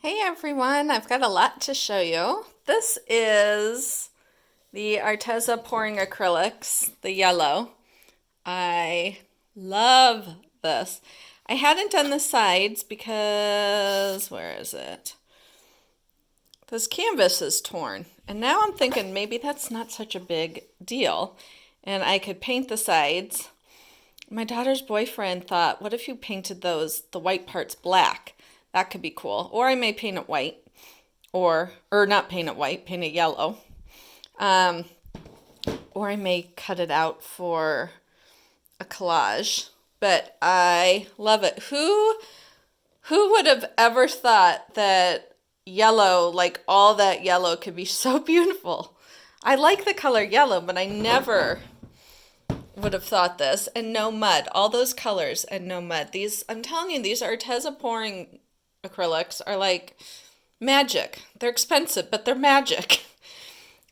Hey everyone, I've got a lot to show you. This is the Arteza pouring acrylics, the yellow. I love this. I hadn't done the sides because, where is it? This canvas is torn. And now I'm thinking maybe that's not such a big deal. And I could paint the sides. My daughter's boyfriend thought, what if you painted the white parts black? That could be cool. Or I may paint it white. Or not paint it white, paint it yellow. Um, or I may cut it out for a collage. But I love it. Who would have ever thought that yellow, like all that yellow, could be so beautiful? I like the color yellow, but I never would have thought this. And no mud. All those colors and no mud. These, I'm telling you, these Arteza pouring acrylics are like magic. They're expensive, but they're magic.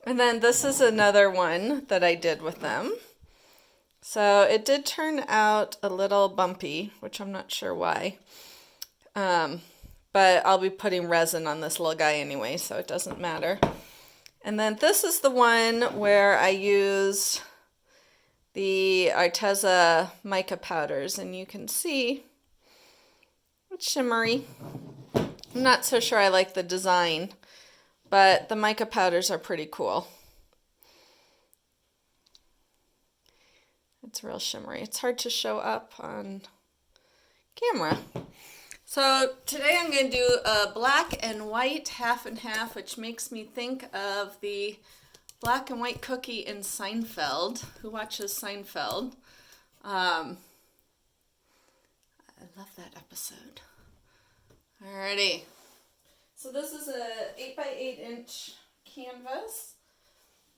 And then this is another one that I did with them. So it did turn out a little bumpy, which I'm not sure why. But I'll be putting resin on this little guy anyway, so it doesn't matter. And then this is the one where I used the Arteza mica powders, and you can see it's shimmery. I'm not so sure I like the design, but the mica powders are pretty cool. It's real shimmery. It's hard to show up on camera. So today I'm going to do a black and white half and half, which makes me think of the black and white cookie in Seinfeld. Who watches Seinfeld? I love that episode. Alrighty. So this is a 8x8 inch canvas.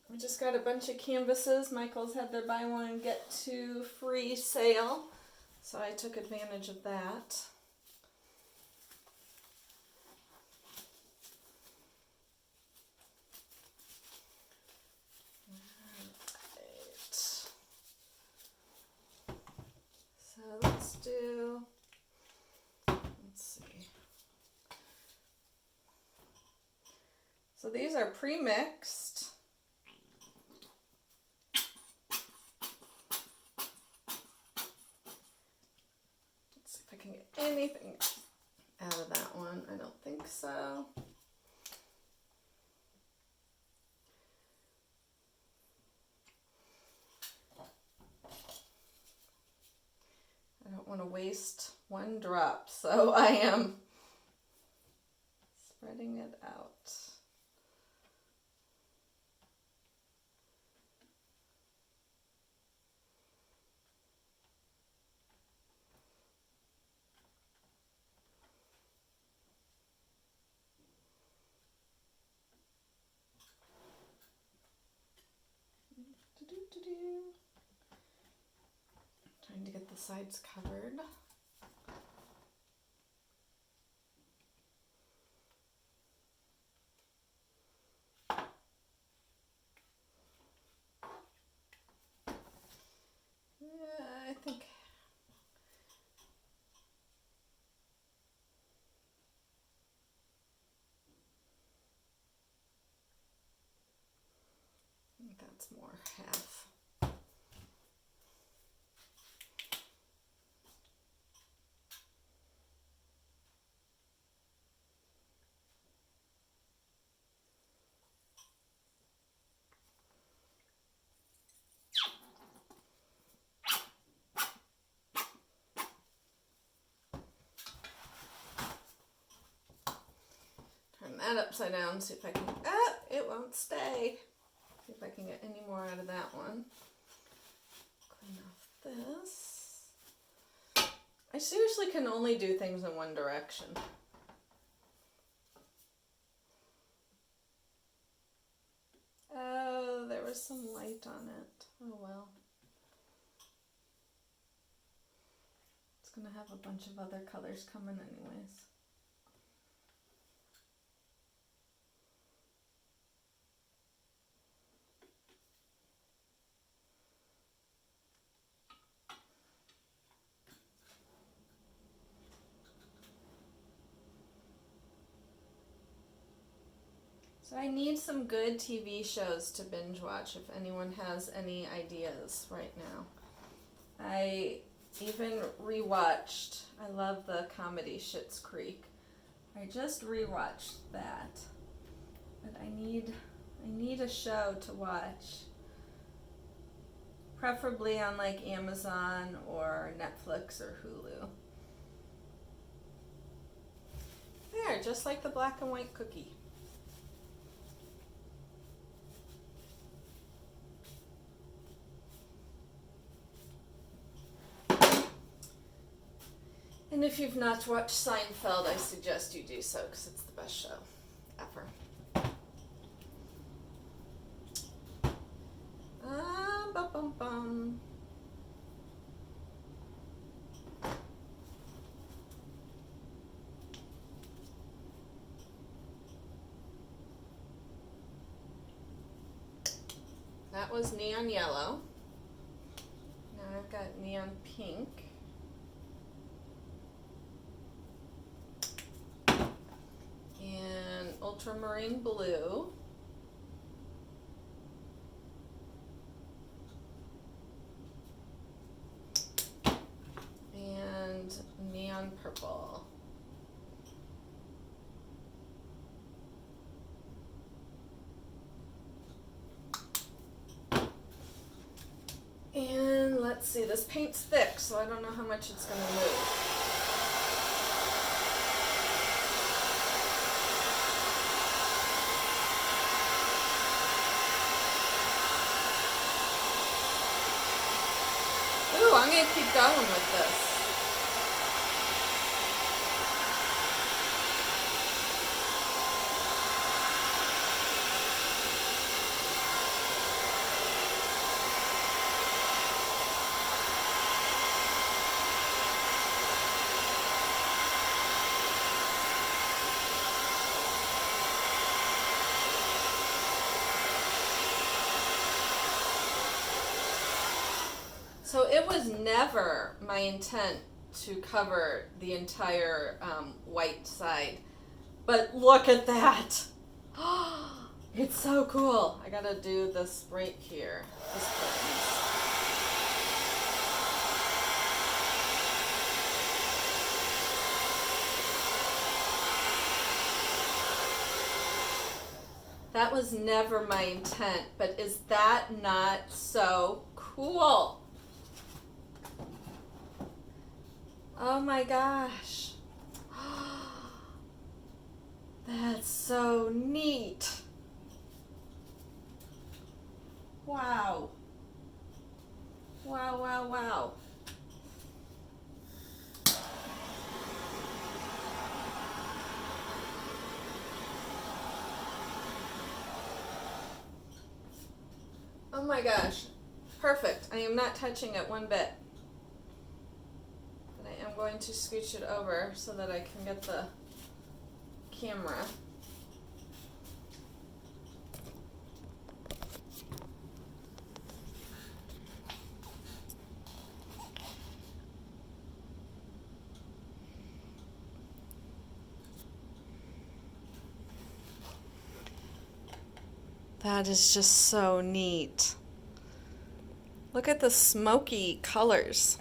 We just got a bunch of canvases. Michael's had their buy one get two free sale, so I took advantage of that. Right. So let's see. So these are pre-mixed. Let's see if I can get anything out of that one. I don't think so. I don't want to waste one drop, so I am spreading it out. Trying to get the sides covered. Yeah, I think that's more half. Turn that upside down, see if I can, it won't stay. See if I can get any more out of that one. Clean off this. I seriously can only do things in one direction. Oh, there was some light on it. Oh well. It's gonna have a bunch of other colors coming anyways. So I need some good TV shows to binge watch if anyone has any ideas right now. I even rewatched, I love the comedy Schitt's Creek. I just rewatched that. But I need a show to watch. Preferably on like Amazon or Netflix or Hulu. There, just like the black and white cookie. And if you've not watched Seinfeld, I suggest you do so because it's the best show ever. Bum. That was neon yellow. Now I've got neon pink. And ultramarine blue. And neon purple. And let's see, this paint's thick, so I don't know how much it's going to move. Ooh, I'm going to keep going with this. So it was never my intent to cover the entire white side, but look at that. It's so cool. I gotta do this right here. This buttons. That was never my intent, but is that not so cool? Oh my gosh. That's so neat. Wow. Wow, wow, wow. Oh my gosh. Perfect. I am not touching it one bit. I'm going to scooch it over so that I can get the camera. That is just so neat. Look at the smoky colors.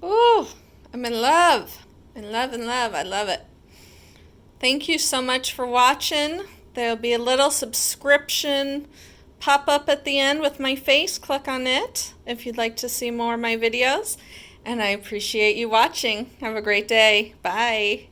Ooh, I'm in love. In love, in love. I love it. Thank you so much for watching. There'll be a little subscription pop up at the end with my face. Click on it if you'd like to see more of my videos. And I appreciate you watching. Have a great day. Bye.